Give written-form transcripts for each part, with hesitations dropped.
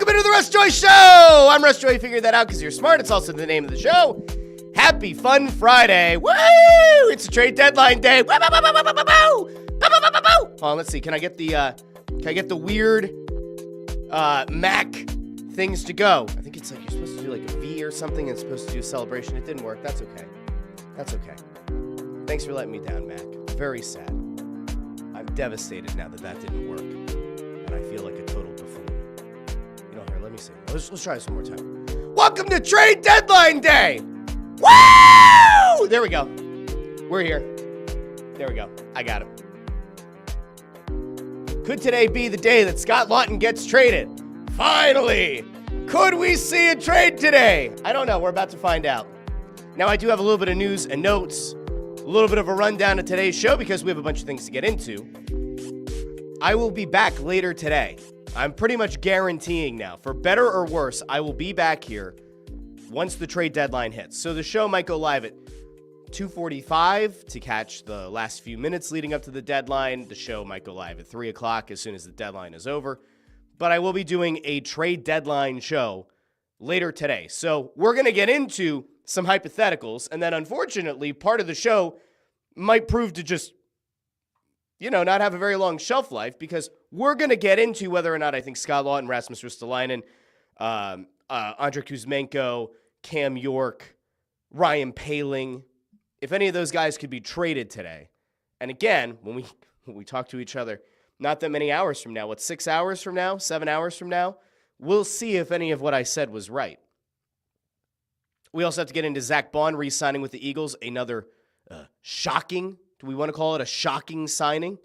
Welcome into the Russ Joy Show. I'm Russ Joy. Figured that out because you're smart. It's also the name of the show. Happy Fun Friday. Woo! It's a trade deadline day. Woo! Hold on, let's see. Can I get the weird Mac things to go? I think it's like you're supposed to do like a V or something and it's supposed to do a celebration. It didn't work. That's okay. That's okay. Thanks for letting me down, Mac. Very sad. I'm devastated now that didn't work. And I feel like a total buffoon. You know, here, let me see. Let's try this one more time. Welcome to Trade Deadline Day! Woo! There we go. We're here. There we go. I got him. Could today be the day that Scott Laughton gets traded? Finally! Could we see a trade today? I don't know. We're about to find out. Now, I do have a little bit of news and notes, a little bit of a rundown of today's show because we have a bunch of things to get into. I will be back later today. I'm pretty much guaranteeing now, for better or worse, I will be back here once the trade deadline hits. So the show might go live at 2:45 to catch the last few minutes leading up to the deadline. The show might go live at 3 o'clock as soon as the deadline is over. But I will be doing a trade deadline show later today. So we're going to get into some hypotheticals, and then unfortunately, part of the show might prove to just, not have a very long shelf life because we're going to get into whether or not I think Scott Laughton, Rasmus Ristolainen, Andre Kuzmenko, Cam York, Ryan Poehling, if any of those guys could be traded today. And again, when we talk to each other, not that many hours from now, 6 hours from now, 7 hours from now, we'll see if any of what I said was right. We also have to get into Zack Baun re-signing with the Eagles, another shocking, do we want to call it a shocking signing?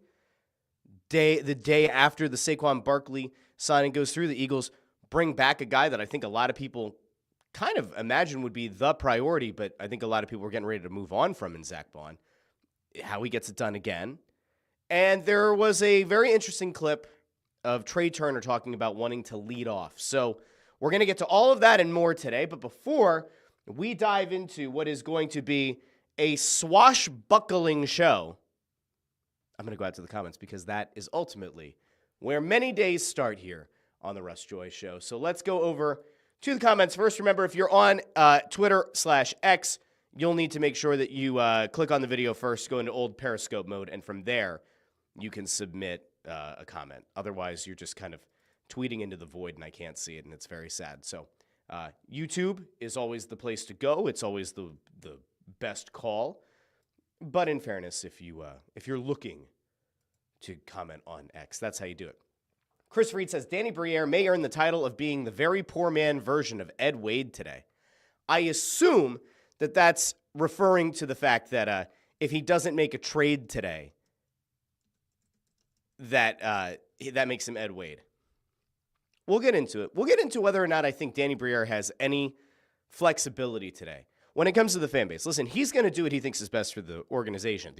The day after the Saquon Barkley signing goes through, the Eagles bring back a guy that I think a lot of people kind of imagine would be the priority, but I think a lot of people were getting ready to move on from in Zack Baun. How he gets it done again. And there was a very interesting clip of Trea Turner talking about wanting to lead off. So we're going to get to all of that and more today, but before we dive into what is going to be a swashbuckling show, I'm going to go out to the comments because that is ultimately where many days start here on the Russ Joy Show. So let's go over to the comments. First, remember, if you're on Twitter/X, you'll need to make sure that you click on the video first, go into old Periscope mode, and from there, you can submit a comment. Otherwise, you're just kind of tweeting into the void, and I can't see it, and it's very sad. So YouTube is always the place to go. It's always the best call. But in fairness, if you're looking to comment on X, that's how you do it. Chris Reed says, Danny Briere may earn the title of being the very poor man version of Ed Wade today. I assume that that's referring to the fact that if he doesn't make a trade today, that makes him Ed Wade. We'll get into it. We'll get into whether or not I think Danny Briere has any flexibility today when it comes to the fan base. Listen, he's going to do what he thinks is best for the organization.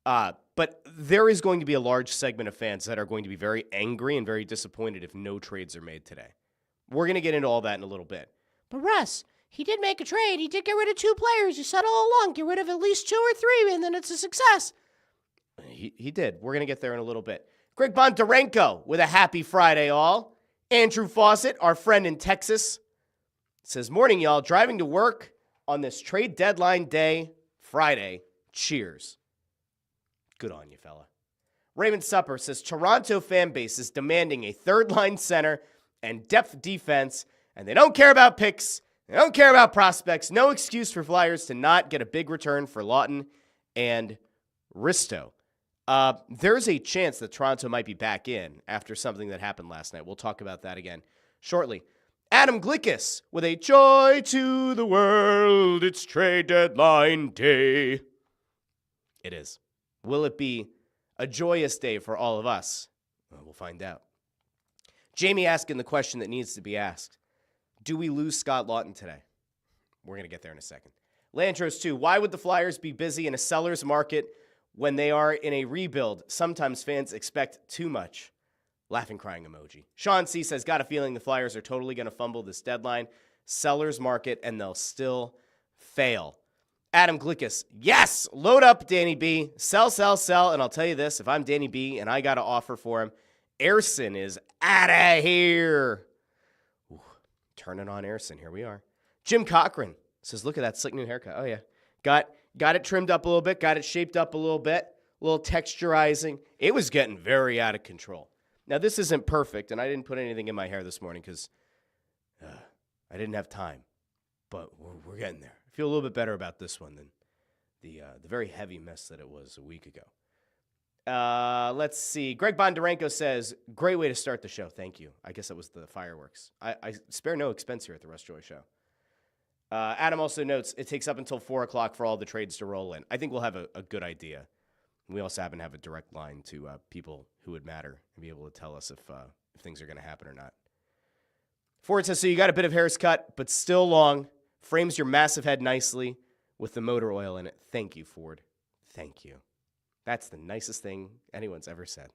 But there is going to be a large segment of fans that are going to be very angry and very disappointed if no trades are made today. We're going to get into all that in a little bit. But Russ, he did make a trade. He did get rid of 2 players. You said all along, get rid of at least 2 or 3, and then it's a success. He did. We're going to get there in a little bit. Greg Bondarenko with a happy Friday, all. Andrew Fawcett, our friend in Texas, says, morning, y'all. Driving to work on this trade deadline day, Friday. Cheers. Good on you, fella. Raymond Supper says, Toronto fan base is demanding a third-line center and depth defense, and they don't care about picks. They don't care about prospects. No excuse for Flyers to not get a big return for Laughton and Risto. There's a chance that Toronto might be back in after something that happened last night. We'll talk about that again shortly. Adam Glickus with a joy to the world. It's trade deadline day. It is. Will it be a joyous day for all of us? Well, we'll find out. Jamie asking the question that needs to be asked. Do we lose Scott Laughton today? We're going to get there in a second. Landros 2. Why would the Flyers be busy in a seller's market when they are in a rebuild? Sometimes fans expect too much. Laughing, crying emoji. Sean C. says, got a feeling the Flyers are totally going to fumble this deadline. Seller's market, and they'll still fail. Adam Glickus, yes, load up, Danny B. Sell, and I'll tell you this, if I'm Danny B and I got an offer for him, Airson is outta here. Ooh, turning on Airson. Here we are. Jim Cochran says, look at that slick new haircut. Oh, yeah. Got it trimmed up a little bit. Got it shaped up a little bit. A little texturizing. It was getting very out of control. Now, this isn't perfect, and I didn't put anything in my hair this morning because I didn't have time. But we're getting there. I feel a little bit better about this one than the very heavy mess that it was a week ago. Let's see. Greg Bondarenko says, great way to start the show. Thank you. I guess that was the fireworks. I spare no expense here at the Russ Joy Show. Adam also notes it takes up until 4 o'clock for all the trades to roll in. I think we'll have a good idea. We also happen to have a direct line to people who would matter and be able to tell us if things are going to happen or not. Ford says, so you got a bit of hair's cut, but still long. Frames your massive head nicely with the motor oil in it. Thank you, Ford. Thank you. That's the nicest thing anyone's ever said.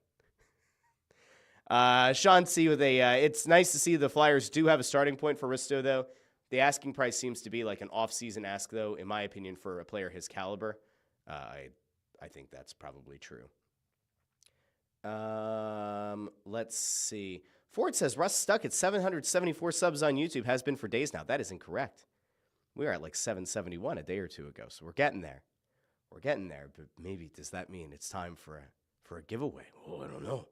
Sean C. with it's nice to see the Flyers do have a starting point for Risto, though. The asking price seems to be like an off-season ask, though, in my opinion, for a player his caliber. I think that's probably true. Let's see. Ford says, Russ stuck at 774 subs on YouTube, has been for days now. That is incorrect. We were at like 771 a day or two ago, so we're getting there. We're getting there, but maybe does that mean it's time for a giveaway? Oh, I don't know.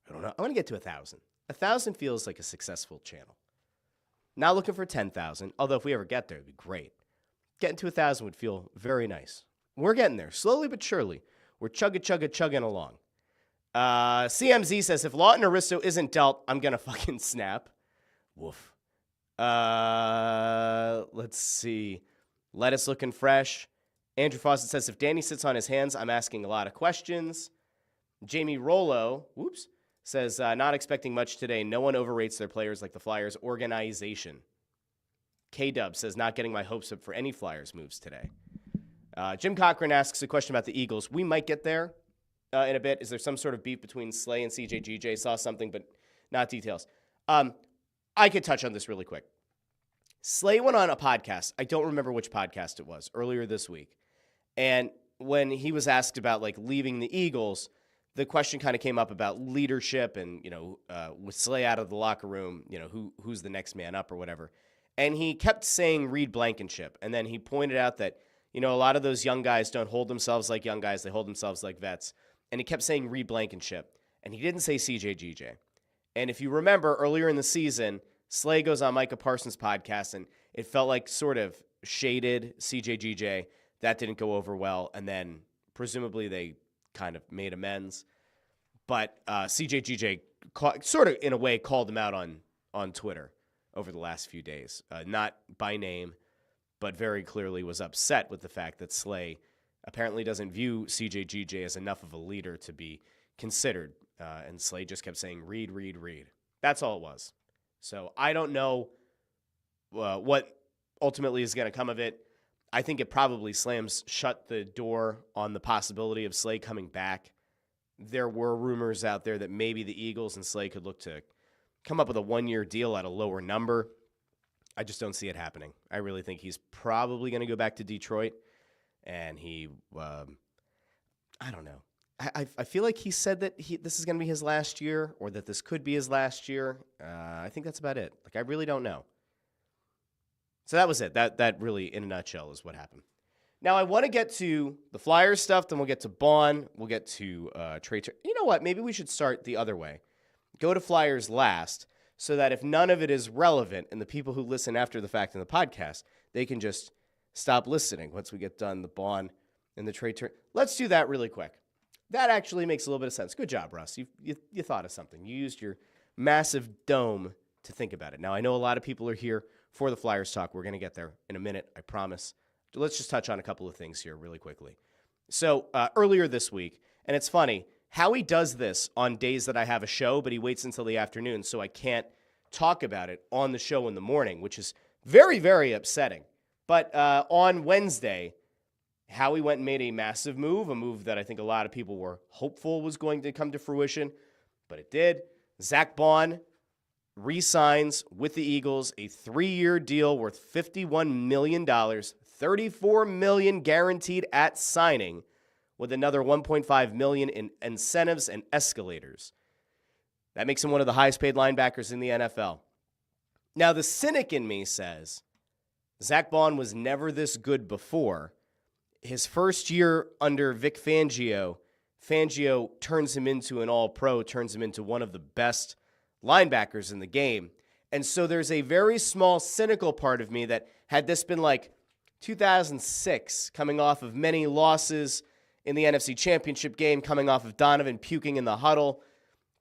I want to get to 1,000. 1,000 feels like a successful channel. Not looking for 10,000, although if we ever get there, it'd be great. Getting to 1,000 would feel very nice. We're getting there, slowly but surely. We're chugging along. CMZ says, if Laughton or Risto isn't dealt, I'm going to fucking snap. Woof. Let's see. Lettuce looking fresh. Andrew Fawcett says, if Danny sits on his hands, I'm asking a lot of questions. Jamie Rollo, says, not expecting much today. No one overrates their players like the Flyers organization. K-Dub says, not getting my hopes up for any Flyers moves today. Jim Cochran asks a question about the Eagles. We might get there in a bit. Is there some sort of beef between Slay and CJGJ? Saw something, but not details. I could touch on this really quick. Slay went on a podcast. I don't remember which podcast it was, earlier this week. And when he was asked about like leaving the Eagles, the question kind of came up about leadership and, with Slay out of the locker room, who's the next man up or whatever. And he kept saying Reed Blankenship. And then he pointed out that, a lot of those young guys don't hold themselves like young guys. They hold themselves like vets. And he kept saying Reed Blankenship. And he didn't say CJGJ. And if you remember earlier in the season, Slay goes on Micah Parsons' podcast, and it felt like sort of shaded CJGJ. That didn't go over well. And then presumably they kind of made amends. But CJGJ sort of, in a way, called him out on Twitter over the last few days. Not by name, but very clearly was upset with the fact that Slay apparently doesn't view CJGJ as enough of a leader to be considered. And Slay just kept saying, Reed. That's all it was. So I don't know what ultimately is going to come of it. I think it probably slams shut the door on the possibility of Slay coming back. There were rumors out there that maybe the Eagles and Slay could look to come up with a one-year deal at a lower number. I just don't see it happening. I really think he's probably going to go back to Detroit. And he, I don't know. I feel like he said that this is going to be his last year, or that this could be his last year. I think that's about it. Like, I really don't know. So that was it. That really, in a nutshell, is what happened. Now, I want to get to the Flyers stuff, then we'll get to Baun, we'll get to Trea Turner. You know what? Maybe we should start the other way. Go to Flyers last, so that if none of it is relevant, and the people who listen after the fact in the podcast, they can just stop listening once we get done the Baun and the Trea Turner. Let's do that really quick. That actually makes a little bit of sense. Good job, Russ. You thought of something. You used your massive dome to think about it. Now, I know a lot of people are here for the Flyers talk. We're going to get there in a minute, I promise. Let's just touch on a couple of things here really quickly. So earlier this week, and it's funny, Howie does this on days that I have a show, but he waits until the afternoon, so I can't talk about it on the show in the morning, which is very, very upsetting. But on Wednesday, Howie went and made a massive move, a move that I think a lot of people were hopeful was going to come to fruition, but it did. Zack Baun re-signs with the Eagles a 3-year deal worth $51 million, $34 million guaranteed at signing, with another $1.5 million in incentives and escalators. That makes him one of the highest paid linebackers in the NFL. Now, the cynic in me says Zack Baun was never this good before. His first year under Vic Fangio turns him into an all-pro, turns him into one of the best linebackers in the game. And so there's a very small cynical part of me that had this been like 2006, coming off of many losses in the NFC Championship game, coming off of Donovan puking in the huddle,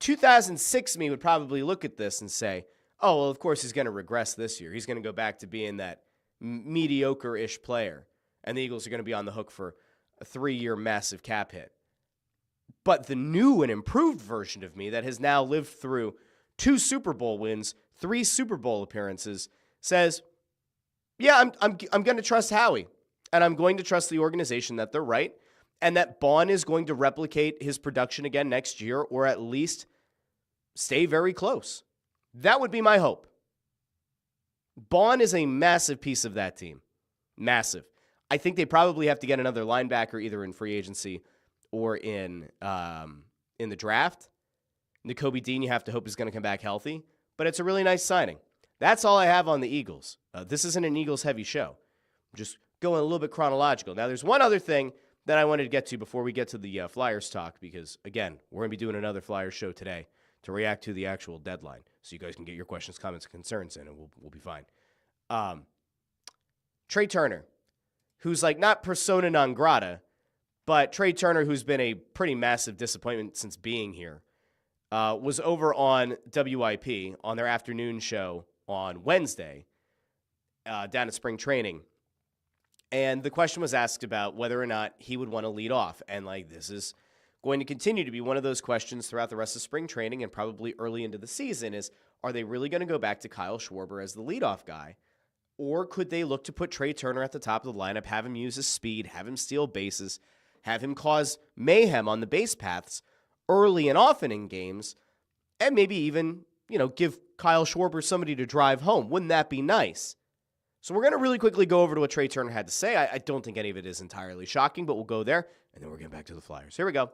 2006 me would probably look at this and say, oh, well, of course he's going to regress this year. He's going to go back to being that mediocre-ish player. And the Eagles are going to be on the hook for a 3-year massive cap hit. But the new and improved version of me that has now lived through 2 Super Bowl wins, 3 Super Bowl appearances, says, yeah, I'm going to trust Howie. And I'm going to trust the organization that they're right. And that Baun is going to replicate his production again next year, or at least stay very close. That would be my hope. Baun is a massive piece of that team. Massive. I think they probably have to get another linebacker either in free agency or in the draft. Nakobe Dean, you have to hope, is going to come back healthy. But it's a really nice signing. That's all I have on the Eagles. This isn't an Eagles-heavy show. I'm just going a little bit chronological. Now, there's one other thing that I wanted to get to before we get to the Flyers talk, because, again, we're going to be doing another Flyers show today to react to the actual deadline. So you guys can get your questions, comments, and concerns in, and we'll be fine. Trea Turner, who's like not persona non grata, but Trea Turner, who's been a pretty massive disappointment since being here, was over on WIP on their afternoon show on Wednesday down at spring training. And the question was asked about whether or not he would want to lead off. And like, this is going to continue to be one of those questions throughout the rest of spring training and probably early into the season is, are they really going to go back to Kyle Schwarber as the leadoff guy? Or could they look to put Trea Turner at the top of the lineup, have him use his speed, have him steal bases, have him cause mayhem on the base paths early and often in games, and maybe even, give Kyle Schwarber somebody to drive home? Wouldn't that be nice? So we're going to really quickly go over to what Trea Turner had to say. I don't think any of it is entirely shocking, but we'll go there, and then we're getting back to the Flyers. Here we go.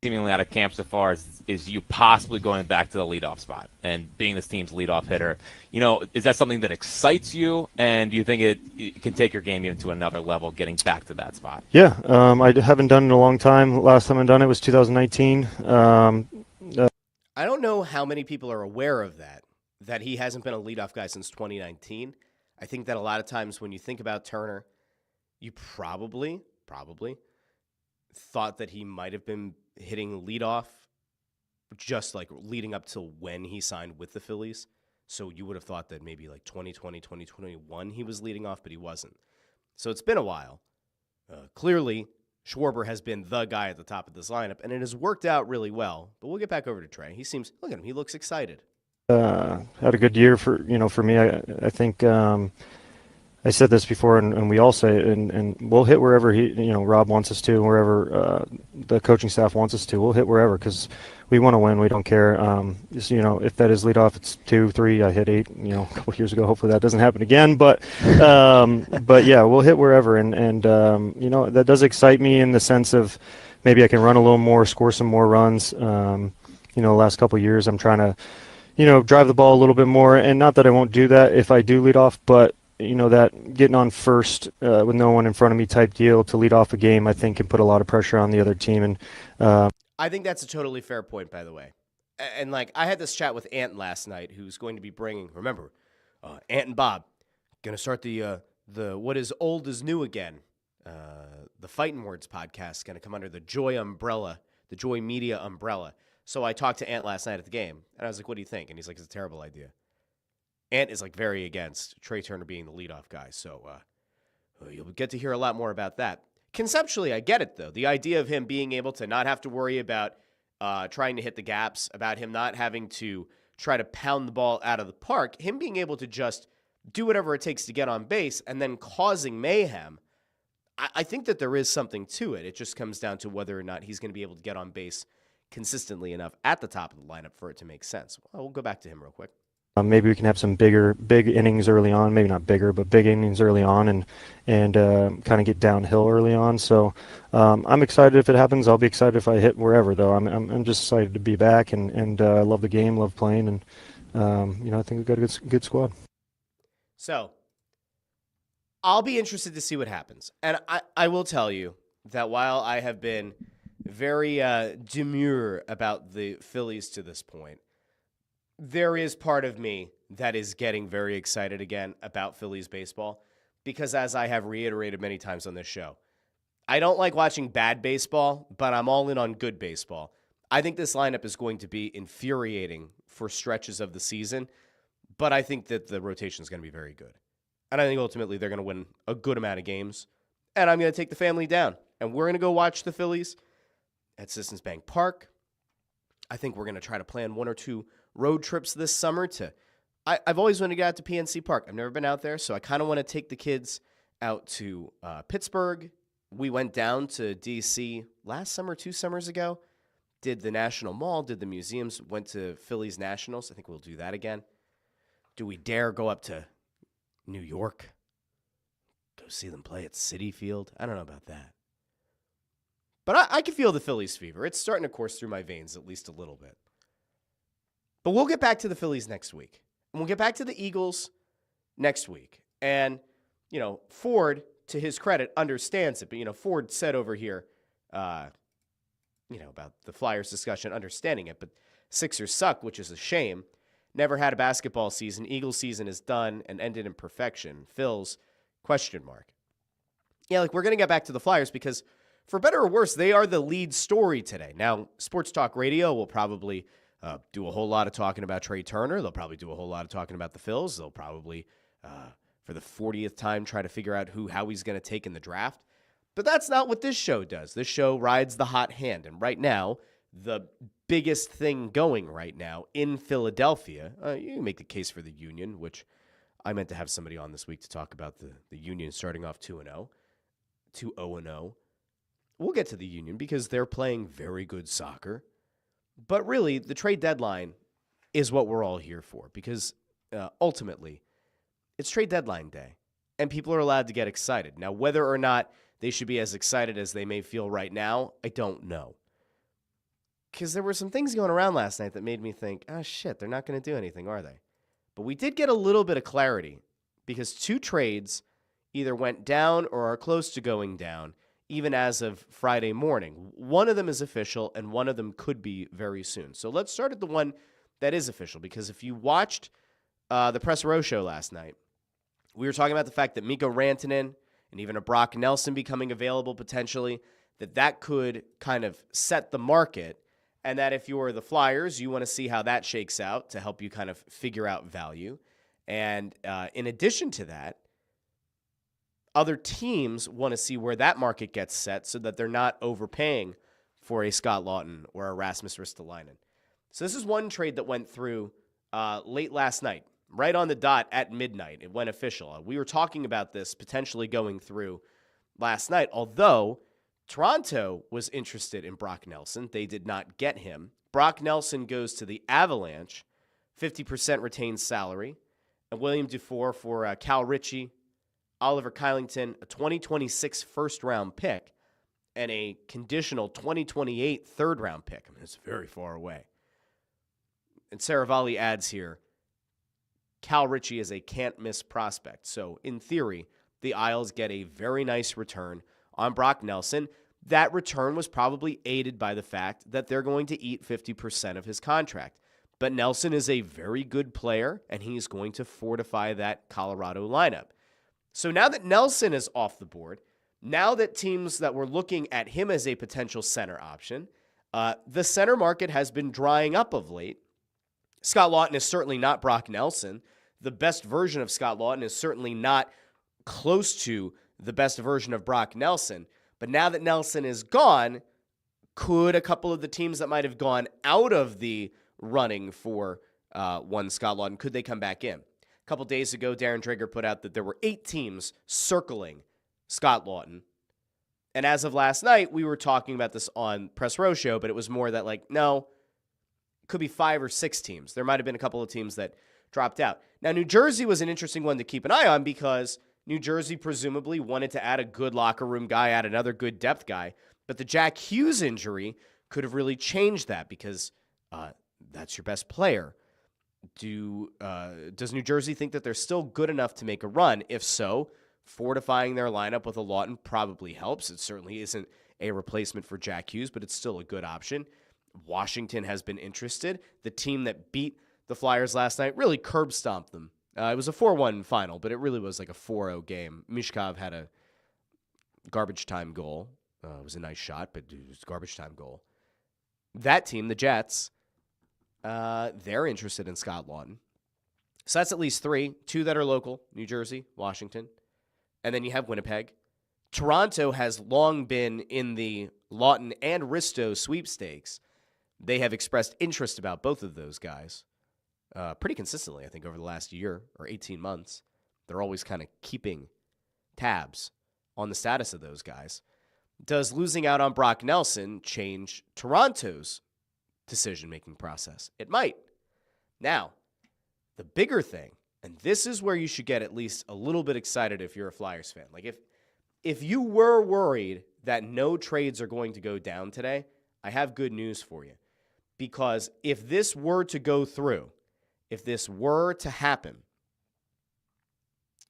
Seemingly out of camp so far is you possibly going back to the leadoff spot and being this team's leadoff hitter. Is that something that excites you, and do you think it can take your game even to another level, getting back to that spot? Yeah, I haven't done it in a long time. Last time I done it was 2019. I don't know how many people are aware of that he hasn't been a leadoff guy since 2019. I think that a lot of times when you think about Turner, you probably thought that he might have been hitting leadoff just like leading up to when he signed with the Phillies. So you would have thought that maybe like 2020, 2021 he was leading off, but he wasn't. So it's been a while. Clearly, Schwarber has been the guy at the top of this lineup, and it has worked out really well. But we'll get back over to Trea. Look at him. He looks excited. Had a good year for me. I think I said this before, and we all say it, and we'll hit wherever Rob wants us to, wherever the coaching staff wants us to. We'll hit wherever because we want to win. We don't care. If that is leadoff, it's 2, 3. I hit 8. A couple of years ago. Hopefully that doesn't happen again. But yeah, we'll hit wherever, and that does excite me in the sense of maybe I can run a little more, score some more runs. The last couple of years I'm trying to drive the ball a little bit more, and not that I won't do that if I do lead off, but that getting on first with no one in front of me type deal to lead off a game, I think can put a lot of pressure on the other team. And I think that's a totally fair point, by the way. And like, I had this chat with Ant last night, who's going to be bringing, remember, Ant and Bob, going to start the What Is Old Is New Again. The Fighting Words podcast going to come under the Joy umbrella, the Joy Media umbrella. So I talked to Ant last night at the game, and I was like, what do you think? And he's like, it's a terrible idea. Ant is like very against Trea Turner being the leadoff guy, so you'll get to hear a lot more about that. Conceptually, I get it, though. The idea of him being able to not have to worry about trying to hit the gaps, about him not having to try to pound the ball out of the park, him being able to just do whatever it takes to get on base and then causing mayhem, I think that there is something to it. It just comes down to whether or not he's going to be able to get on base consistently enough at the top of the lineup for it to make sense. Well, we'll go back to him real quick. Maybe we can have some big innings early on. Maybe not bigger, but big innings early on, and kind of get downhill early on. So I'm excited if it happens. I'll be excited if I hit wherever, though. I'm just excited to be back, and I love the game, love playing, and I think we've got a good squad. So I'll be interested to see what happens. And I will tell you that while I have been very demure about the Phillies to this point, there is part of me that is getting very excited again about Phillies baseball because, as I have reiterated many times on this show, I don't like watching bad baseball, but I'm all in on good baseball. I think this lineup is going to be infuriating for stretches of the season, but I think that the rotation is going to be very good. And I think ultimately they're going to win a good amount of games, and I'm going to take the family down, and we're going to go watch the Phillies at Citizens Bank Park. I think we're going to try to plan 1 or 2 road trips this summer I've always wanted to get out to PNC Park. I've never been out there, so I kind of want to take the kids out to Pittsburgh. We went down to D.C. last summer, 2 summers ago, did the National Mall, did the museums, went to Phillies Nationals. I think we'll do that again. Do we dare go up to New York? Go see them play at Citi Field? I don't know about that. But I can feel the Phillies fever. It's starting to course through my veins at least a little bit. But we'll get back to the Phillies next week. And we'll get back to the Eagles next week. And, Ford, to his credit, understands it. But, Ford said over here, about the Flyers discussion, understanding it. But Sixers suck, which is a shame. Never had a basketball season. Eagles season is done and ended in perfection. Phil's ? Yeah, we're going to get back to the Flyers because, for better or worse, they are the lead story today. Now, Sports Talk Radio will probably do a whole lot of talking about Trea Turner. They'll probably do a whole lot of talking about the Phils. They'll probably, for the 40th time, try to figure out how he's going to take in the draft. But that's not what this show does. This show rides the hot hand. And right now, the biggest thing going right now in Philadelphia, you can make the case for the Union, which I meant to have somebody on this week to talk about the Union starting off 2-0. We'll get to the Union because they're playing very good soccer. But really, the trade deadline is what we're all here for because ultimately, it's trade deadline day, and people are allowed to get excited. Now, whether or not they should be as excited as they may feel right now, I don't know. Because there were some things going around last night that made me think, oh, shit, they're not going to do anything, are they? But we did get a little bit of clarity because 2 trades either went down or are close to going down, even as of Friday morning. One of them is official, and one of them could be very soon. So let's start at the one that is official, because if you watched the Press Row show last night, we were talking about the fact that Mikko Rantanen and even a Brock Nelson becoming available potentially, that could kind of set the market, and that if you're the Flyers, you want to see how that shakes out to help you kind of figure out value. And in addition to that, other teams want to see where that market gets set so that they're not overpaying for a Scott Laughton or a Rasmus Ristolainen. So this is one trade that went through late last night, right on the dot at midnight. It went official. We were talking about this potentially going through last night, although Toronto was interested in Brock Nelson. They did not get him. Brock Nelson goes to the Avalanche, 50% retained salary, and William Dufour for Cal Ritchie, Oliver Kylington, a 2026 first-round pick, and a conditional 2028 third-round pick. I mean, it's very far away. And Saravalli adds here, Cal Ritchie is a can't-miss prospect. So, in theory, the Isles get a very nice return on Brock Nelson. That return was probably aided by the fact that they're going to eat 50% of his contract. But Nelson is a very good player, and he's going to fortify that Colorado lineup. So now that Nelson is off the board, now that teams that were looking at him as a potential center option, the center market has been drying up of late. Scott Laughton is certainly not Brock Nelson. The best version of Scott Laughton is certainly not close to the best version of Brock Nelson. But now that Nelson is gone, could a couple of the teams that might have gone out of the running for one Scott Laughton, could they come back in? A couple days ago, Darren Drager put out that there were 8 teams circling Scott Laughton. And as of last night, we were talking about this on Press Row Show, but it was more that no, it could be 5 or 6 teams. There might have been a couple of teams that dropped out. Now, New Jersey was an interesting one to keep an eye on because New Jersey presumably wanted to add a good locker room guy, add another good depth guy. But the Jack Hughes injury could have really changed that because that's your best player. Does New Jersey think that they're still good enough to make a run? If so, fortifying their lineup with a Laughton probably helps. It certainly isn't a replacement for Jack Hughes, but it's still a good option. Washington has been interested. The team that beat the Flyers last night really curb stomped them. It was a 4-1 final, but it really was like a 4-0 game. Mishkov had a garbage time goal. It was a nice shot, but it was a garbage time goal. That team, the Jets, they're interested in Scott Laughton. So that's at least 3. 2 that are local, New Jersey, Washington. And then you have Winnipeg. Toronto has long been in the Laughton and Risto sweepstakes. They have expressed interest about both of those guys pretty consistently, I think, over the last year or 18 months. They're always kind of keeping tabs on the status of those guys. Does losing out on Brock Nelson change Toronto's decision-making process? It might. Now, the bigger thing, and this is where you should get at least a little bit excited if you're a Flyers fan. Like if you were worried that no trades are going to go down today, I have good news for you. Because if this were to go through, if this were to happen,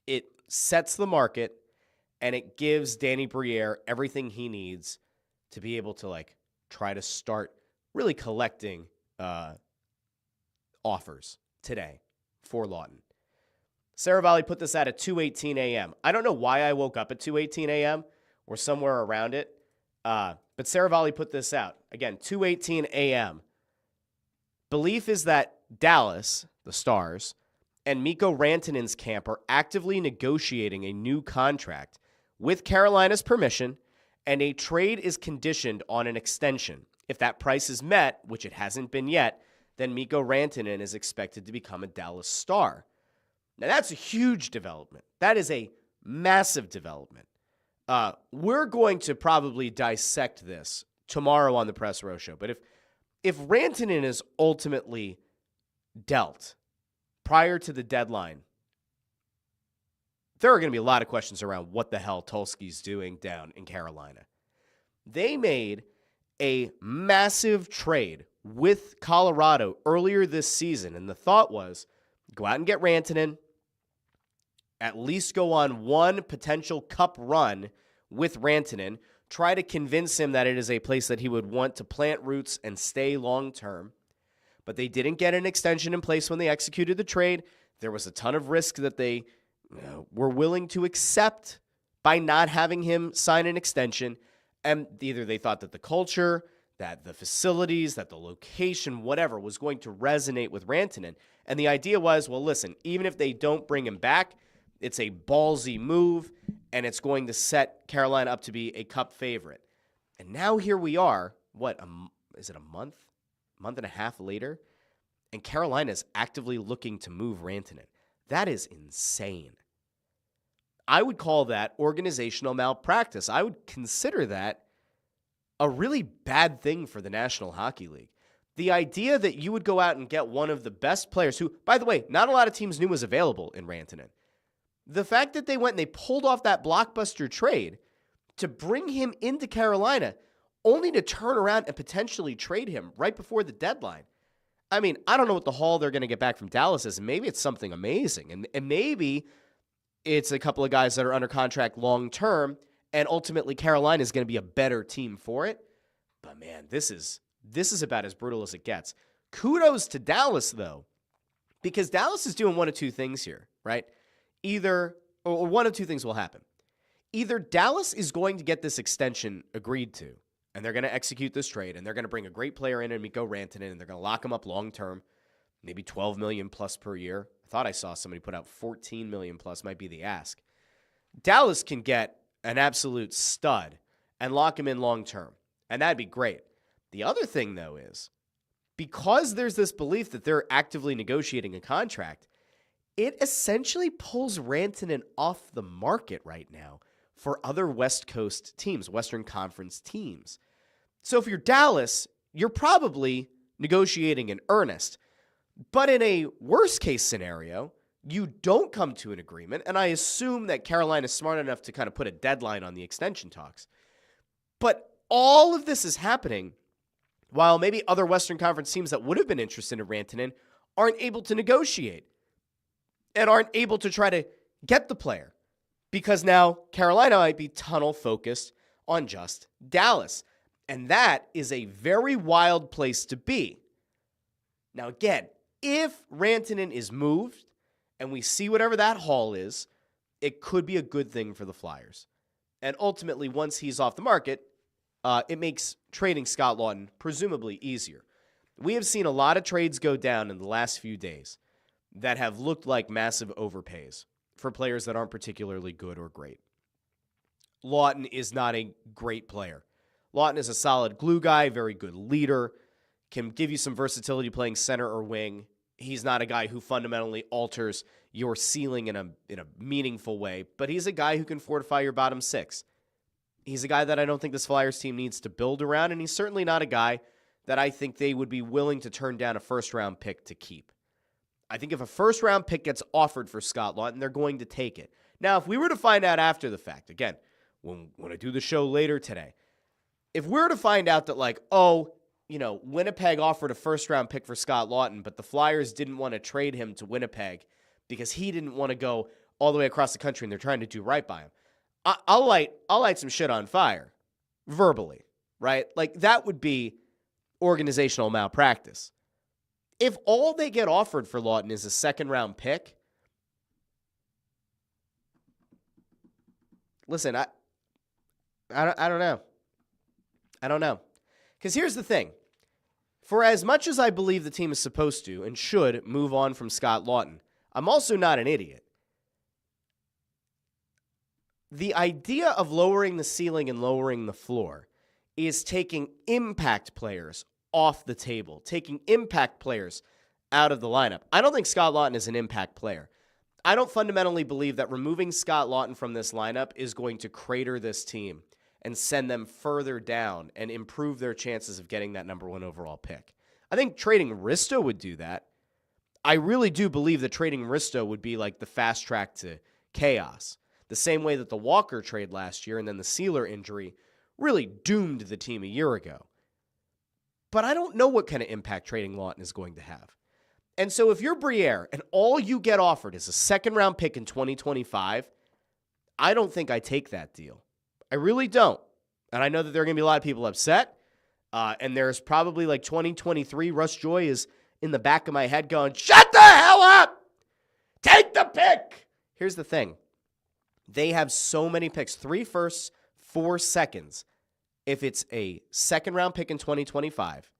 it sets the market and it gives Danny Briere everything he needs to be able to try to start really collecting offers today for Laughton. Saravalli put this out at 2:18 a.m. I don't know why I woke up at 2:18 a.m. or somewhere around it, but Saravalli put this out. Again, 2:18 a.m. Belief is that Dallas, the Stars, and Mikko Rantanen's camp are actively negotiating a new contract with Carolina's permission, and a trade is conditioned on an extension. If that price is met, which it hasn't been yet, then Mikko Rantanen is expected to become a Dallas Star. Now, that's a huge development. That is a massive development. We're going to probably dissect this tomorrow on the Press Row Show, but if Rantanen is ultimately dealt prior to the deadline, there are going to be a lot of questions around what the hell Tulski's doing down in Carolina. They made a massive trade with Colorado earlier this season, and the thought was go out and get Rantanen, at least go on one potential cup run with Rantanen, try to convince him that it is a place that he would want to plant roots and stay long-term. But they didn't get an extension in place when they executed the trade. There was a ton of risk that they were willing to accept by not having him sign an extension. And either they thought that the culture, that the facilities, that the location, whatever, was going to resonate with Rantanen. And the idea was, well, listen, even if they don't bring him back, it's a ballsy move, and it's going to set Carolina up to be a cup favorite. And now here we are, is it a month and a half later? And Carolina is actively looking to move Rantanen. That is insane. I would call that organizational malpractice. I would consider that a really bad thing for the National Hockey League. The idea that you would go out and get one of the best players who, by the way, not a lot of teams knew was available in Rantanen. The fact that they went and they pulled off that blockbuster trade to bring him into Carolina only to turn around and potentially trade him right before the deadline. I mean, I don't know what the haul they're going to get back from Dallas is, and maybe it's something amazing. And maybe it's a couple of guys that are under contract long-term, and ultimately Carolina is going to be a better team for it. But, man, this is about as brutal as it gets. Kudos to Dallas, though, because Dallas is doing one of two things here, right? Or one of two things will happen. Either Dallas is going to get this extension agreed to, and they're going to execute this trade, and they're going to bring a great player in and Mikko Rantanen, and they're going to lock him up long-term, maybe $12 million plus per year. I thought I saw somebody put out $14 million plus might be the ask. Dallas can get an absolute stud and lock him in long-term, and that'd be great. The other thing, though, is because there's this belief that they're actively negotiating a contract, it essentially pulls Rantanen off the market right now for other West Coast teams, Western Conference teams. So if you're Dallas, you're probably negotiating in earnest. But in a worst case scenario, you don't come to an agreement, and I assume that Carolina is smart enough to kind of put a deadline on the extension talks. But all of this is happening while maybe other Western Conference teams that would have been interested in Rantanen aren't able to negotiate and aren't able to try to get the player because now Carolina might be tunnel focused on just Dallas. And that is a very wild place to be. Now, again, if Rantanen is moved and we see whatever that haul is, it could be a good thing for the Flyers. And ultimately, once he's off the market, it makes trading Scott Laughton presumably easier. We have seen a lot of trades go down in the last few days that have looked like massive overpays for players that aren't particularly good or great. Laughton is not a great player. Laughton is a solid glue guy, very good leader, can give you some versatility playing center or wing. He's not a guy who fundamentally alters your ceiling in a meaningful way, but he's a guy who can fortify your bottom six. He's a guy that I don't think this Flyers team needs to build around, and he's certainly not a guy that I think they would be willing to turn down a first-round pick to keep. I think if a first-round pick gets offered for Scott Laughton, they're going to take it. Now, if we were to find out after the fact, again, when I do the show later today, if we were to find out that, like, Winnipeg offered a first-round pick for Scott Laughton, but the Flyers didn't want to trade him to Winnipeg because he didn't want to go all the way across the country and they're trying to do right by him, I'll light some shit on fire, verbally, right? Like, that would be organizational malpractice. If all they get offered for Laughton is a second-round pick, listen, I don't know. I don't know. Because here's the thing. For as much as I believe the team is supposed to and should move on from Scott Laughton, I'm also not an idiot. The idea of lowering the ceiling and lowering the floor is taking impact players off the table, taking impact players out of the lineup. I don't think Scott Laughton is an impact player. I don't fundamentally believe that removing Scott Laughton from this lineup is going to crater this team and send them further down and improve their chances of getting that number 1 overall pick. I think trading Risto would do that. I really do believe that trading Risto would be like the fast track to chaos. The same way that the Walker trade last year and then the Sealer injury really doomed the team a year ago. But I don't know what kind of impact trading Laughton is going to have. And so if you're Briere and all you get offered is a second-round pick in 2025, I don't think I take that deal. I really don't. And I know that there are going to be a lot of people upset. And there's probably like 2023, Russ Joy is in the back of my head going, shut the hell up! Take the pick! Here's the thing. They have so many picks, 3 firsts, 4 seconds. If it's a second-round pick in 2025,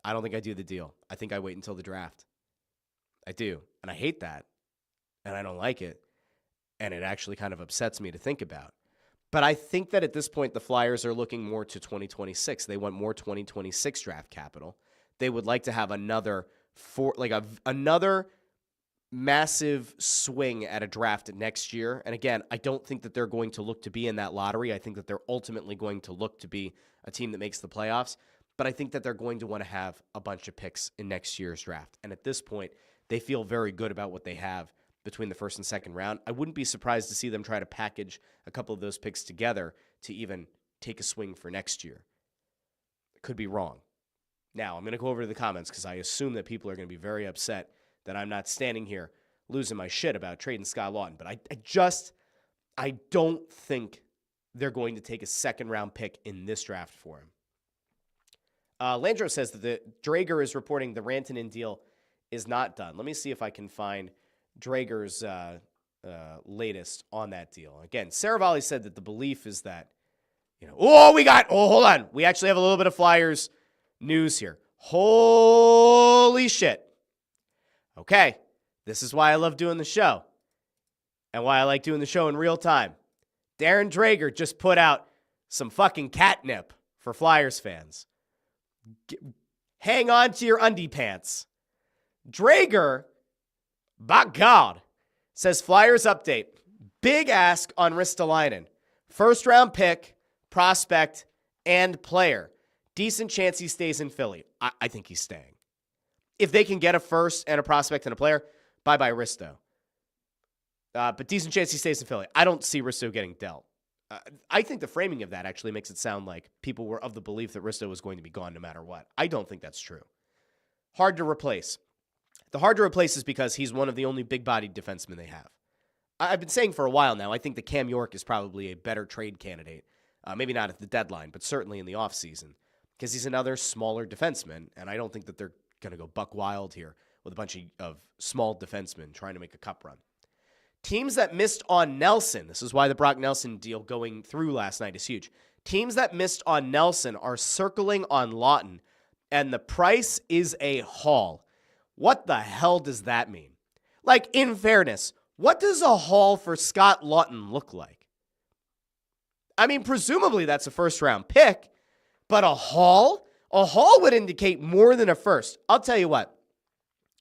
I don't think I do the deal. I think I wait until the draft. I do. And I hate that. And I don't like it. And it actually kind of upsets me to think about. But I think that at this point, the Flyers are looking more to 2026. They want more 2026 draft capital. They would like to have another massive swing at a draft next year. And again, I don't think that they're going to look to be in that lottery. I think that they're ultimately going to look to be a team that makes the playoffs. But I think that they're going to want to have a bunch of picks in next year's draft. And at this point, they feel very good about what they have between the first and second round. I wouldn't be surprised to see them try to package a couple of those picks together to even take a swing for next year. Could be wrong. Now, I'm going to go over to the comments because I assume that people are going to be very upset that I'm not standing here losing my shit about trading Scott Laughton. But I don't think they're going to take a second-round pick in this draft for him. Landro says that the Drager is reporting the Rantanen deal is not done. Let me see if I can find Drager's latest on that deal. Again, Saravalli said that the belief is that, hold on. We actually have a little bit of Flyers news here. Holy shit. Okay, this is why I love doing the show and why I like doing the show in real time. Darren Drager just put out some fucking catnip for Flyers fans. Hang on to your undie pants. Drager, by God, says Flyers update. Big ask on Ristolainen. First round pick, prospect, and player. Decent chance he stays in Philly. I think he's staying. If they can get a first and a prospect and a player, bye-bye Risto. But decent chance he stays in Philly. I don't see Risto getting dealt. I think the framing of that actually makes it sound like people were of the belief that Risto was going to be gone no matter what. I don't think that's true. Hard to replace. The hard to replace is because he's one of the only big-bodied defensemen they have. I've been saying for a while now, I think that Cam York is probably a better trade candidate. Maybe not at the deadline, but certainly in the offseason. Because he's another smaller defenseman, and I don't think that they're going to go buck wild here with a bunch of small defensemen trying to make a cup run. Teams that missed on Nelson, this is why the Brock Nelson deal going through last night is huge. Teams that missed on Nelson are circling on Laughton, and the price is a haul. What the hell does that mean? Like, in fairness, what does a haul for Scott Laughton look like? I mean, presumably that's a first-round pick, but a haul? A haul would indicate more than a first. I'll tell you what.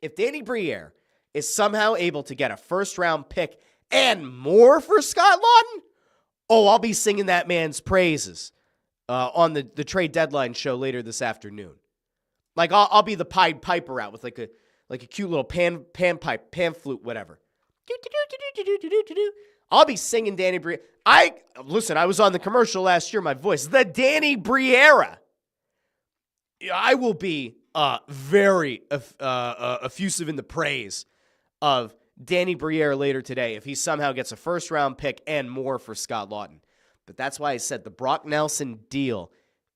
If Danny Briere is somehow able to get a first-round pick and more for Scott Laughton, I'll be singing that man's praises on the trade deadline show later this afternoon. Like, I'll be the Pied Piper out with like a cute little pan flute, whatever. I'll be singing Danny Briere. I was on the commercial last year, my voice, the Danny Briere. I will be very effusive in the praise of Danny Briere later today if he somehow gets a first-round pick and more for Scott Laughton. But that's why I said the Brock Nelson deal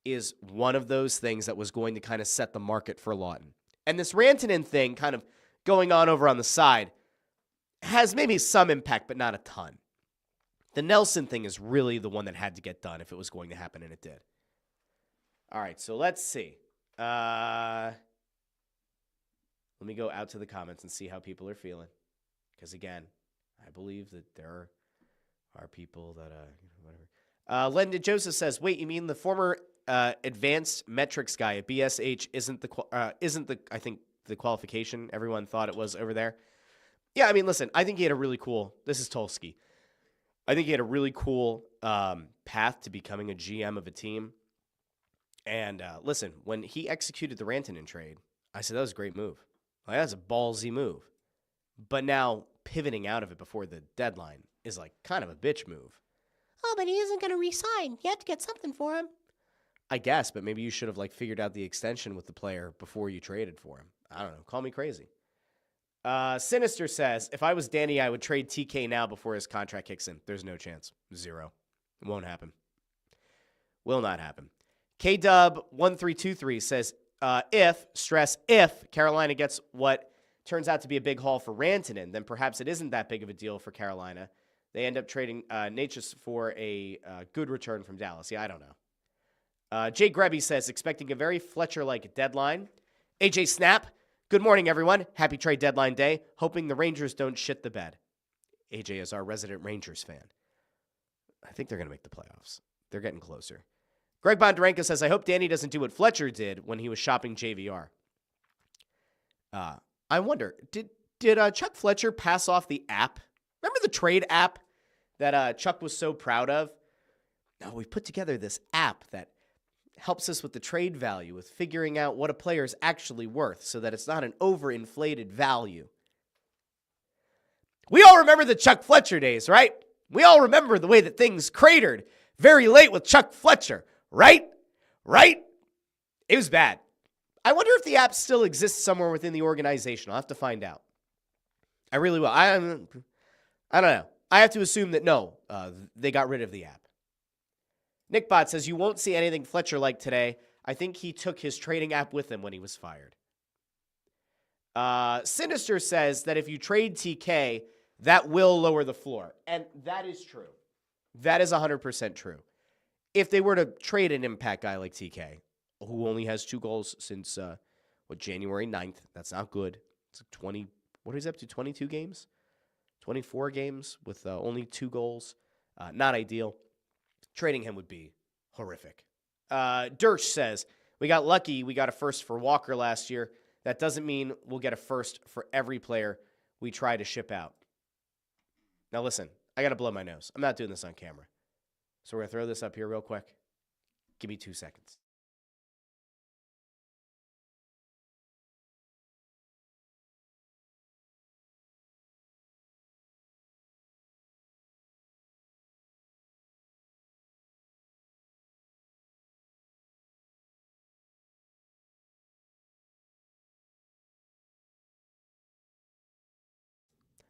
is one of those things that was going to kind of set the market for Laughton. And this Rantanen thing kind of going on over on the side has maybe some impact, but not a ton. The Nelson thing is really the one that had to get done if it was going to happen, and it did. All right, so let's see. Let me go out to the comments and see how people are feeling. Because, again, I believe that there are people that, whatever. Linda Joseph says, wait, you mean the former advanced metrics guy at BSH isn't the qualification everyone thought it was over there? Yeah, I mean, listen, I think he had a really cool, this is Tulski. I think he had a really cool path to becoming a GM of a team. And listen, when he executed the Rantanen trade, I said that was a great move. Like, that's a ballsy move. But now pivoting out of it before the deadline is like kind of a bitch move. Oh, but he isn't going to resign. You have to get something for him. I guess, but maybe you should have figured out the extension with the player before you traded for him. I don't know. Call me crazy. Sinister says, if I was Danny, I would trade TK now before his contract kicks in. There's no chance. 0. It won't happen. Will not happen. KDub1323 says, if Carolina gets what turns out to be a big haul for Rantanen, then perhaps it isn't that big of a deal for Carolina. They end up trading Natchez for a good return from Dallas. Yeah, I don't know. Jay Grebby says, expecting a very Fletcher-like deadline. AJ Snap, good morning, everyone. Happy trade deadline day. Hoping the Rangers don't shit the bed. AJ is our resident Rangers fan. I think they're going to make the playoffs. They're getting closer. Greg Bondarenko says, I hope Danny doesn't do what Fletcher did when he was shopping JVR. I wonder, did Chuck Fletcher pass off the app? Remember the trade app that Chuck was so proud of? No, we put together this app that helps us with the trade value, with figuring out what a player is actually worth so that it's not an overinflated value. We all remember the Chuck Fletcher days, right? We all remember the way that things cratered very late with Chuck Fletcher, right? Right? It was bad. I wonder if the app still exists somewhere within the organization. I'll have to find out. I really will. I don't know. I have to assume that no, they got rid of the app. Nick Bott says, you won't see anything Fletcher-like today. I think he took his trading app with him when he was fired. Sinister says that if you trade TK, that will lower the floor. And that is true. That is 100% true. If they were to trade an impact guy like TK, who only has 2 goals since, January 9th, that's not good. It's 20, what is he up to, 22 games? 24 games with only 2 goals. Not ideal. Trading him would be horrific. Dirch says, we got lucky. We got a first for Walker last year. That doesn't mean we'll get a first for every player we try to ship out. Now listen, I got to blow my nose. I'm not doing this on camera. So we're going to throw this up here real quick. Give me 2 seconds.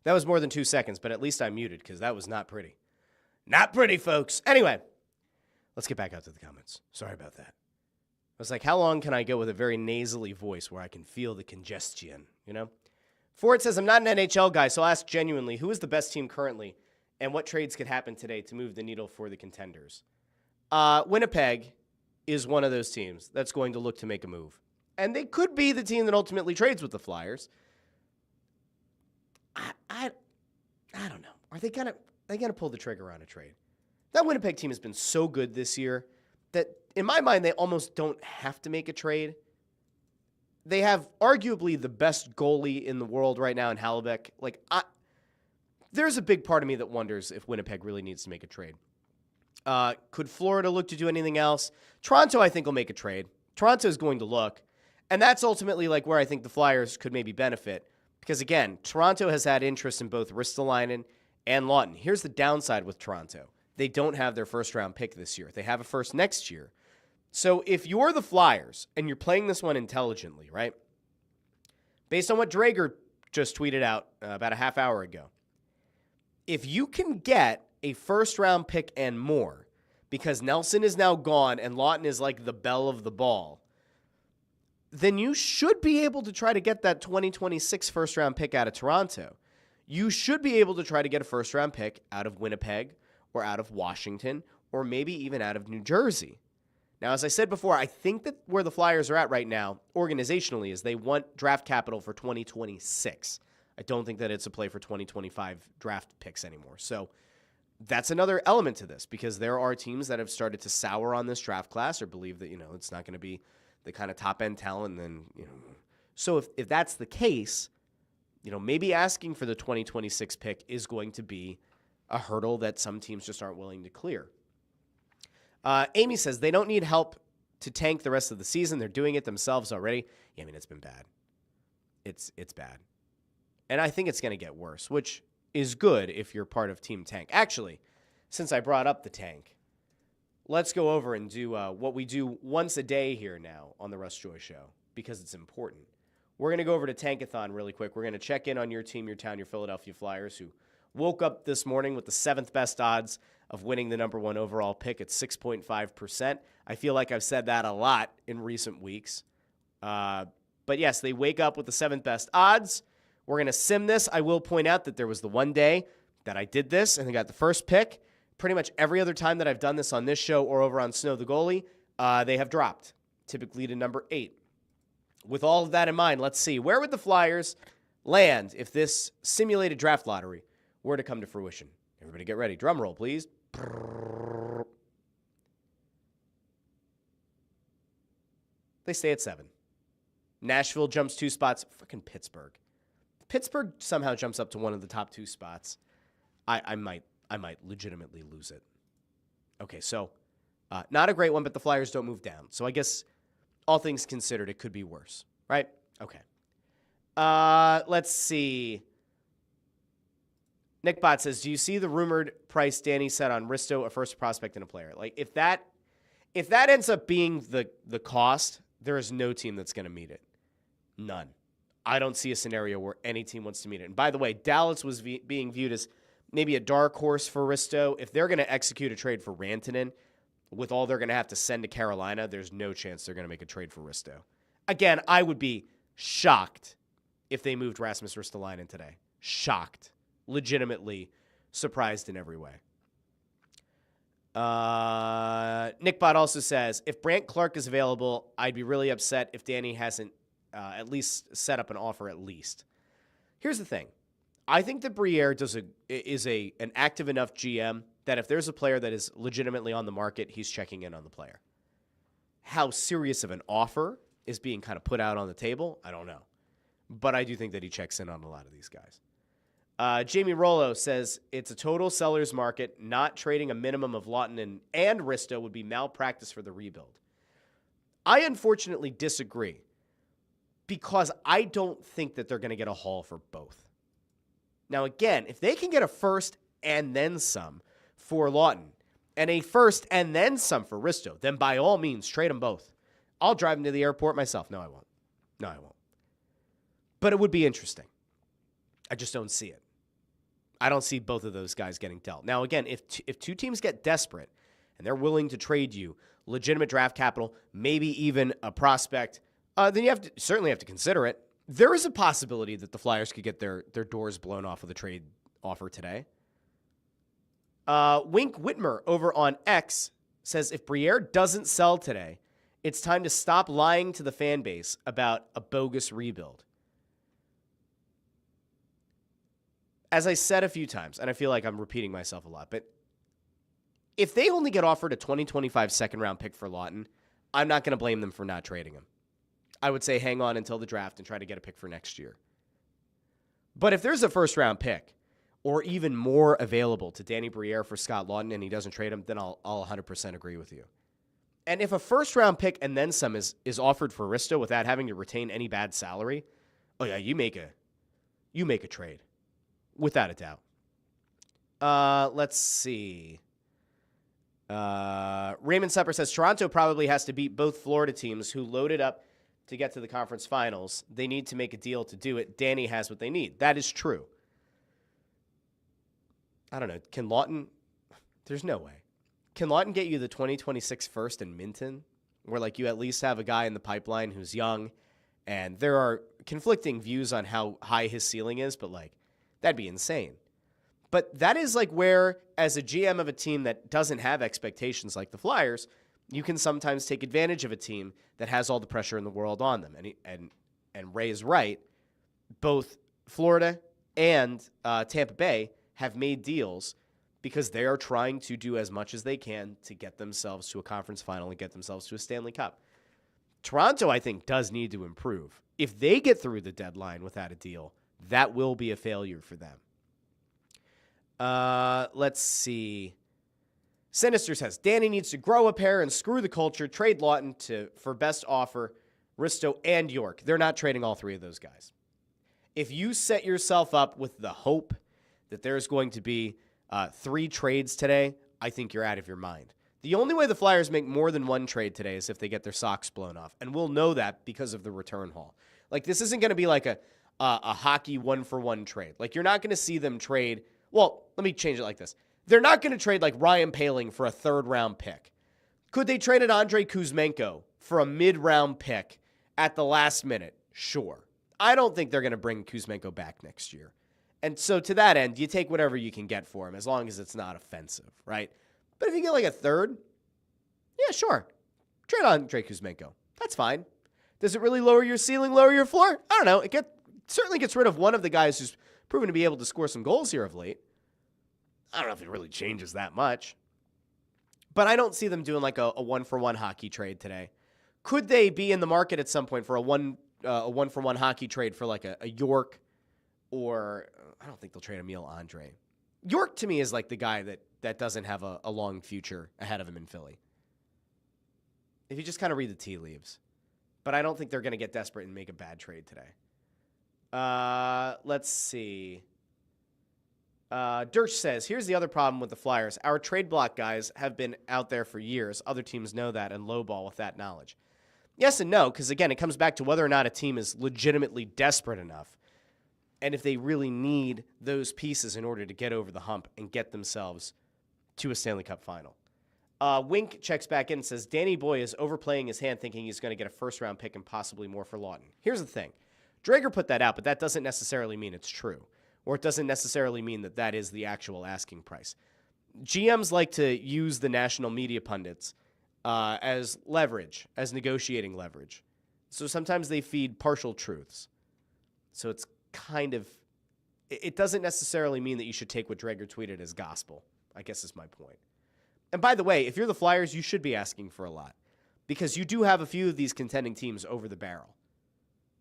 That was more than 2 seconds, but at least I muted because that was not pretty. Not pretty, folks. Anyway, let's get back out to the comments. Sorry about that. I was like, how long can I go with a very nasally voice where I can feel the congestion, you know? Ford says, I'm not an NHL guy, so I'll ask genuinely, who is the best team currently and what trades could happen today to move the needle for the contenders? Winnipeg is one of those teams that's going to look to make a move. And they could be the team that ultimately trades with the Flyers. I don't know. Are they gonna pull the trigger on a trade? That Winnipeg team has been so good this year that in my mind they almost don't have to make a trade. They have arguably the best goalie in the world right now in Hellebuyck. There's a big part of me that wonders if Winnipeg really needs to make a trade. Could Florida look to do anything else? Toronto, I think, will make a trade. Toronto is going to look. And that's ultimately where I think the Flyers could maybe benefit. Because, again, Toronto has had interest in both Ristolainen and Laughton. Here's the downside with Toronto. They don't have their first-round pick this year. They have a first next year. So if you're the Flyers and you're playing this one intelligently, right, based on what Drager just tweeted out about a half hour ago, if you can get a first-round pick and more, because Nelson is now gone and Laughton is like the belle of the ball, then you should be able to try to get that 2026 first-round pick out of Toronto. You should be able to try to get a first-round pick out of Winnipeg or out of Washington or maybe even out of New Jersey. Now, as I said before, I think that where the Flyers are at right now, organizationally, is they want draft capital for 2026. I don't think that it's a play for 2025 draft picks anymore. So that's another element to this because there are teams that have started to sour on this draft class or believe that, it's not going to be the kind of top-end talent. And then, So if that's the case, maybe asking for the 2026 pick is going to be a hurdle that some teams just aren't willing to clear. Amy says they don't need help to tank the rest of the season. They're doing it themselves already. Yeah, it's been bad. It's bad. And I think it's going to get worse, which is good if you're part of Team Tank. Actually, since I brought up the tank, let's go over and do what we do once a day here now on the Russ Joy Show because it's important. We're going to go over to Tankathon really quick. We're going to check in on your team, your town, your Philadelphia Flyers, who woke up this morning with the 7th best odds of winning the number 1 overall pick at 6.5%. I feel like I've said that a lot in recent weeks. But yes, they wake up with the 7th best odds. We're going to sim this. I will point out that there was the one day that I did this and they got the first pick. Pretty much every other time that I've done this on this show or over on Snow the Goalie, they have dropped, typically to number 8. With all of that in mind, let's see. Where would the Flyers land if this simulated draft lottery were to come to fruition? Everybody get ready. Drum roll, please. They stay at 7. Nashville jumps 2 spots. Frickin' Pittsburgh. Pittsburgh somehow jumps up to one of the top 2 spots. I might legitimately lose it. Okay, so not a great one, but the Flyers don't move down. So I guess all things considered, it could be worse, right? Okay. Let's see. Nick Bott says, do you see the rumored price Danny said on Risto, a first prospect and a player? If that ends up being the cost, there is no team that's going to meet it. None. I don't see a scenario where any team wants to meet it. And by the way, Dallas was being viewed as maybe a dark horse for Risto. If they're going to execute a trade for Rantanen, with all they're going to have to send to Carolina, there's no chance they're going to make a trade for Risto. Again, I would be shocked if they moved Rasmus Ristolainen today. Shocked. Legitimately surprised in every way. Nick Bott also says, if Brant Clark is available, I'd be really upset if Danny hasn't at least set up an offer at least. Here's the thing. I think that Briere is an active enough GM that if there's a player that is legitimately on the market, he's checking in on the player. How serious of an offer is being kind of put out on the table, I don't know. But I do think that he checks in on a lot of these guys. Jamie Rollo says, it's a total seller's market. Not trading a minimum of Laughton and Risto would be malpractice for the rebuild. I unfortunately disagree because I don't think that they're going to get a haul for both. Now, again, if they can get a first and then some for Laughton and a first and then some for Risto, then by all means, trade them both. I'll drive them to the airport myself. No, I won't. But it would be interesting. I just don't see it. I don't see both of those guys getting dealt. Now, again, if two teams get desperate and they're willing to trade you legitimate draft capital, maybe even a prospect, then you certainly have to consider it. There is a possibility that the Flyers could get their doors blown off with a trade offer today. Wink Whitmer over on X says, if Briere doesn't sell today, it's time to stop lying to the fan base about a bogus rebuild. As I said a few times, and I feel like I'm repeating myself a lot, but if they only get offered a 2025 second-round pick for Laughton, I'm not going to blame them for not trading him. I would say hang on until the draft and try to get a pick for next year. But if there's a first-round pick or even more available to Danny Briere for Scott Laughton and he doesn't trade him, then I'll 100% agree with you. And if a first-round pick and then some is offered for Risto without having to retain any bad salary, oh yeah, you make a trade. Without a doubt. Let's see. Raymond Supper says, Toronto probably has to beat both Florida teams who loaded up to get to the conference finals. They need to make a deal to do it. Danny has what they need. That is true. I don't know. Can Laughton? There's no way. Can Laughton get you the 2026 first in Minton, where like you at least have a guy in the pipeline who's young, and there are conflicting views on how high his ceiling is, but like, that'd be insane. But that is like where, as a GM of a team that doesn't have expectations like the Flyers, you can sometimes take advantage of a team that has all the pressure in the world on them. And Ray is right. Both Florida and Tampa Bay have made deals because they are trying to do as much as they can to get themselves to a conference final and get themselves to a Stanley Cup. Toronto, I think, does need to improve. If they get through the deadline without a deal, that will be a failure for them. Let's see. Sinister says, Danny needs to grow a pair and screw the culture, trade Laughton for best offer, Risto and York. They're not trading all three of those guys. If you set yourself up with the hope that there's going to be 3 trades today, I think you're out of your mind. The only way the Flyers make more than one trade today is if they get their socks blown off. And we'll know that because of the return haul. Like, this isn't going to be like a hockey 1-for-1 trade. Like, you're not going to see them trade. Well, let me change it like this. They're not going to trade like Ryan Poehling for a 3rd-round pick. Could they trade an Andrei Kuzmenko for a mid-round pick at the last minute? Sure. I don't think they're going to bring Kuzmenko back next year. And so to that end, you take whatever you can get for him as long as it's not offensive, right? But if you get like a 3rd, yeah, sure. Trade Andrei Kuzmenko. That's fine. Does it really lower your ceiling, lower your floor? I don't know. It certainly gets rid of one of the guys who's proven to be able to score some goals here of late. I don't know if it really changes that much. But I don't see them doing like a 1-for-1 hockey trade today. Could they be in the market at some point for a 1-for-1 hockey trade for like a York, or I don't think they'll trade Emil Andre. York to me is like the guy that doesn't have a long future ahead of him in Philly. If you just kind of read the tea leaves. But I don't think they're going to get desperate and make a bad trade today. Let's see. Dirch says, here's the other problem with the Flyers. Our trade block guys have been out there for years. Other teams know that and lowball with that knowledge. Yes and no, because again, it comes back to whether or not a team is legitimately desperate enough and if they really need those pieces in order to get over the hump and get themselves to a Stanley Cup final. Wink checks back in and says, Danny Boy is overplaying his hand thinking he's going to get a first-round pick and possibly more for Laughton. Here's the thing. Drager put that out, but that doesn't necessarily mean it's true. Or it doesn't necessarily mean that that is the actual asking price. GMs like to use the national media pundits as leverage, as negotiating leverage. So sometimes they feed partial truths. So it's kind of, it doesn't necessarily mean that you should take what Drager tweeted as gospel, I guess is my point. And by the way, if you're the Flyers, you should be asking for a lot because you do have a few of these contending teams over the barrel.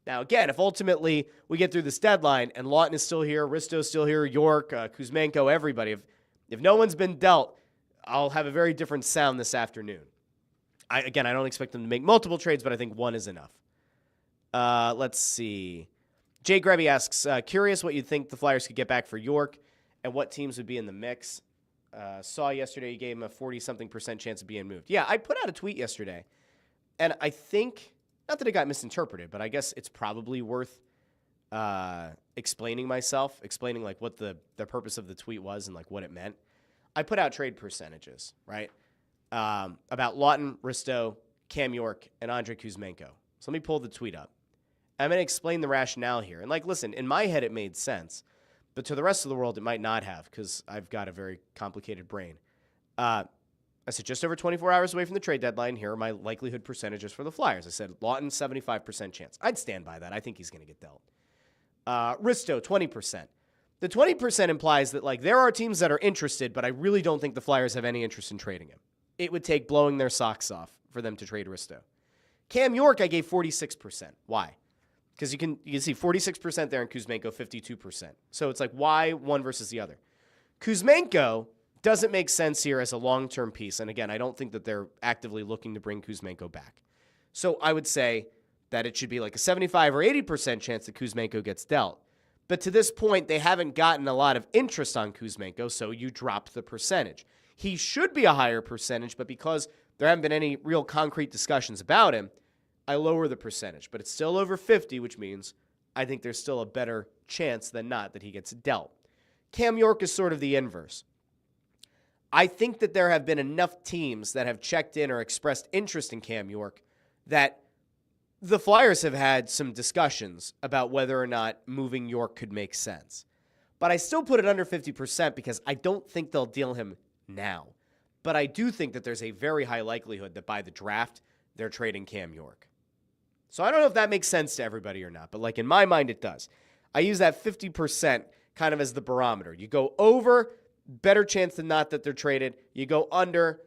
Now, again, if ultimately we get through this deadline and Laughton is still here, Risto's still here, York, Kuzmenko, everybody, if no one's been dealt, I'll have a very different sound this afternoon. I don't expect them to make multiple trades, but I think one is enough. Let's see. Jay Grebby asks, curious what you think the Flyers could get back for York and what teams would be in the mix. Saw yesterday you gave him a 40-something% chance of being moved. Yeah, I put out a tweet yesterday, and I think, not that it got misinterpreted, but I guess it's probably worth explaining myself, explaining like what the purpose of the tweet was and like what it meant, I put out trade percentages, right? About Laughton, Risto, Cam York, and Andre Kuzmenko. So let me pull the tweet up. I'm going to explain the rationale here. And like, listen, in my head, it made sense. But to the rest of the world, it might not have because I've got a very complicated brain. I said just over 24 hours away from the trade deadline. Here are my likelihood percentages for the Flyers. I said Laughton, 75% chance. I'd stand by that. I think he's going to get dealt. Risto, 20%. The 20% implies that like there are teams that are interested, but I really don't think the Flyers have any interest in trading him. It would take blowing their socks off for them to trade Risto. Cam York, I gave 46%. Why? Because you can see 46% there and Kuzmenko 52%. So it's like why one versus the other. Kuzmenko doesn't make sense here as a long-term piece. And again, I don't think that they're actively looking to bring Kuzmenko back. So I would say that it should be like a 75 or 80% chance that Kuzmenko gets dealt. But to this point, they haven't gotten a lot of interest on Kuzmenko, so you drop the percentage. He should be a higher percentage, but because there haven't been any real concrete discussions about him, I lower the percentage. But it's still over 50, which means I think there's still a better chance than not that he gets dealt. Cam York is sort of the inverse. I think that there have been enough teams that have checked in or expressed interest in Cam York that the Flyers have had some discussions about whether or not moving York could make sense. But I still put it under 50% because I don't think they'll deal him now. But I do think that there's a very high likelihood that by the draft, they're trading Cam York. So I don't know if that makes sense to everybody or not, but like in my mind, it does. I use that 50% kind of as the barometer. You go over, better chance than not that they're traded. You go under,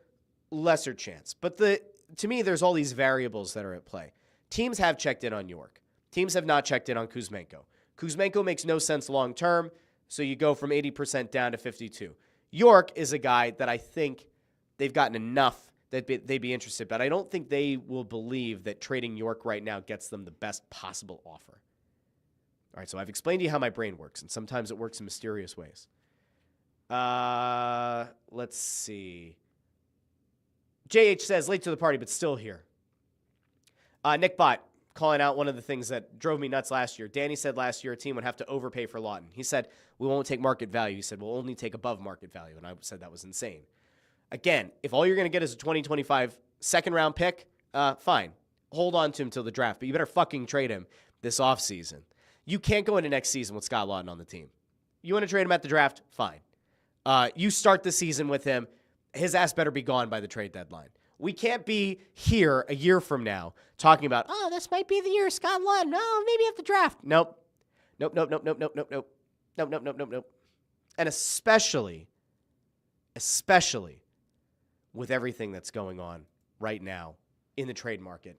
lesser chance. But to me, there's all these variables that are at play. Teams have checked in on York. Teams have not checked in on Kuzmenko. Kuzmenko makes no sense long term, so you go from 80% down to 52%. York is a guy that I think they've gotten enough that they'd be interested, but I don't think they will believe that trading York right now gets them the best possible offer. All right, so I've explained to you how my brain works, and sometimes it works in mysterious ways. Let's see. JH says, late to the party, but still here. Nick Bott calling out one of the things that drove me nuts last year. Danny said last year a team would have to overpay for Laughton. He said, we won't take market value. He said, we'll only take above market value. And I said that was insane. Again, if all you're going to get is a 2025 second-round pick, fine. Hold on to him till the draft. But you better fucking trade him this offseason. You can't go into next season with Scott Laughton on the team. You want to trade him at the draft? Fine. You start the season with him. His ass better be gone by the trade deadline. We can't be here a year from now talking about, Oh, this might be the year Scott Laughton. Oh, maybe at the draft. Nope. And especially with everything that's going on right now in the trade market,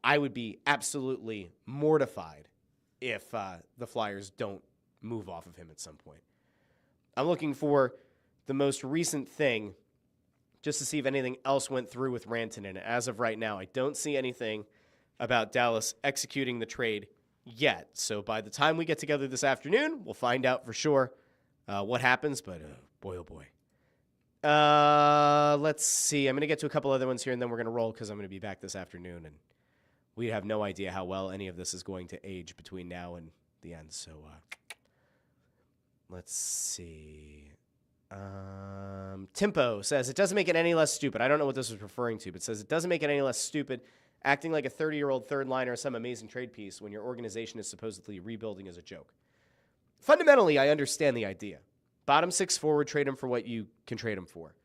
I would be absolutely mortified if the Flyers don't move off of him at some point. I'm looking for the most recent thing just to see if anything else went through with Rantanen. As of right now, I don't see anything about Dallas executing the trade yet. So by the time we get together this afternoon, we'll find out for sure what happens. But boy, oh boy. Let's see. I'm going to get to a couple other ones here, and then we're going to roll because I'm going to be back this afternoon. And we have no idea how well any of this is going to age between now and the end. So let's see. Timpo says, it doesn't make it any less stupid. I don't know what this was referring to, but says it doesn't make it any less stupid acting like a 30-year-old third liner or some amazing trade piece when your organization is supposedly rebuilding as a joke. Fundamentally, I understand the idea. Bottom six forward, trade him for what you can trade him for.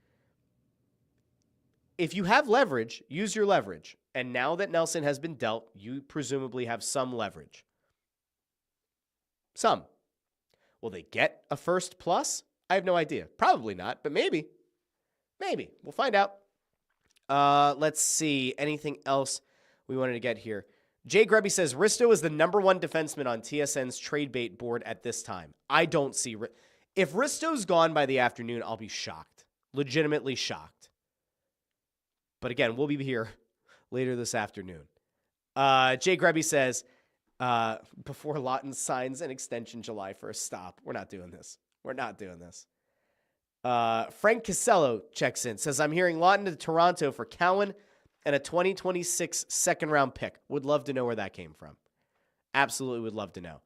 If you have leverage, use your leverage. And now that Nelson has been dealt, you presumably have some leverage. Some. Will they get a first plus? I have no idea. Probably not, but maybe. Maybe. We'll find out. Let's see. Anything else we wanted to get here? Jay Grubby says, Risto is the number one defenseman on TSN's trade bait board at this time. I don't see... If Risto's gone by the afternoon, I'll be shocked. Legitimately shocked. But again, we'll be here later this afternoon. Jay Grubby says, before Laughton signs an extension July 1st, stop. We're not doing this. We're not doing this. Frank Casello checks in, says, I'm hearing Laughton to Toronto for Cowan and a 2026 second-round pick. Would love to know where that came from. Absolutely would love to know.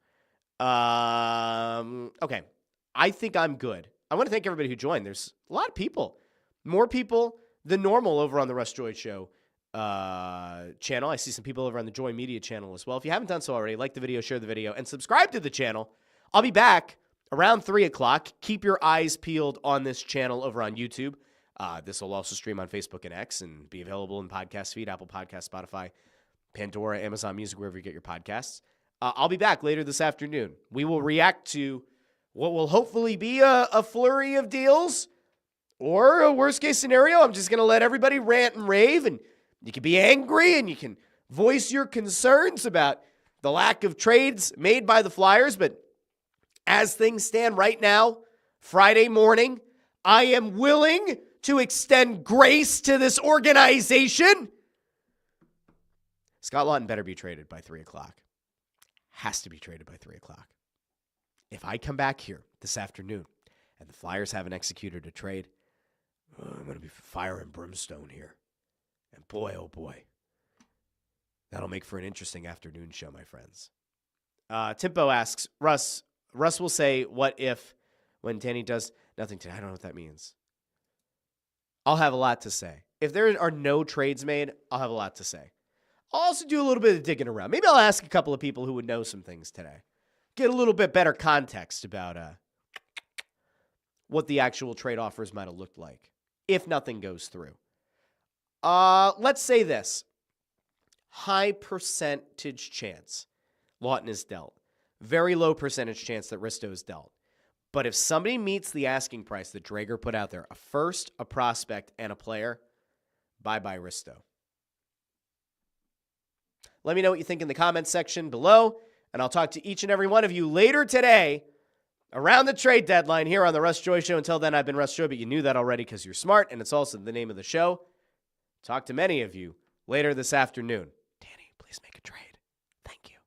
Okay. I think I'm good. I want to thank everybody who joined. There's a lot of people. More people than normal over on the Russ Joy Show channel. I see some people over on the Joy Media channel as well. If you haven't done so already, like the video, share the video, and subscribe to the channel. I'll be back around 3 o'clock. Keep your eyes peeled on this channel over on YouTube. This will also stream on Facebook and X and be available in podcast feed, Apple Podcasts, Spotify, Pandora, Amazon Music, wherever you get your podcasts. I'll be back later this afternoon. We will react to what will hopefully be a flurry of deals, or a worst-case scenario. I'm just going to let everybody rant and rave, and you can be angry, and you can voice your concerns about the lack of trades made by the Flyers. But as things stand right now, Friday morning, I am willing to extend grace to this organization. Scott Laughton better be traded by 3 o'clock. Has to be traded by 3 o'clock. If I come back here this afternoon and the Flyers haven't executed a trade, I'm going to be fire and brimstone here. And boy, oh boy, that'll make for an interesting afternoon show, my friends. Timpo asks, Russ will say, what if when Danny does nothing today? I don't know what that means. I'll have a lot to say. If there are no trades made, I'll have a lot to say. I'll also do a little bit of digging around. Maybe I'll ask a couple of people who would know some things today. Get a little bit better context about what the actual trade offers might have looked like if nothing goes through. Let's say this. High percentage chance Laughton is dealt. Very low percentage chance that Risto is dealt. But if somebody meets the asking price that Drager put out there, a first, a prospect, and a player, bye-bye Risto. Let me know what you think in the comments section below, and I'll talk to each and every one of you later today around the trade deadline here on the Russ Joy Show. Until then, I've been Russ Joy, but you knew that already because you're smart, and it's also the name of the show. Talk to many of you later this afternoon. Danny, please make a trade. Thank you.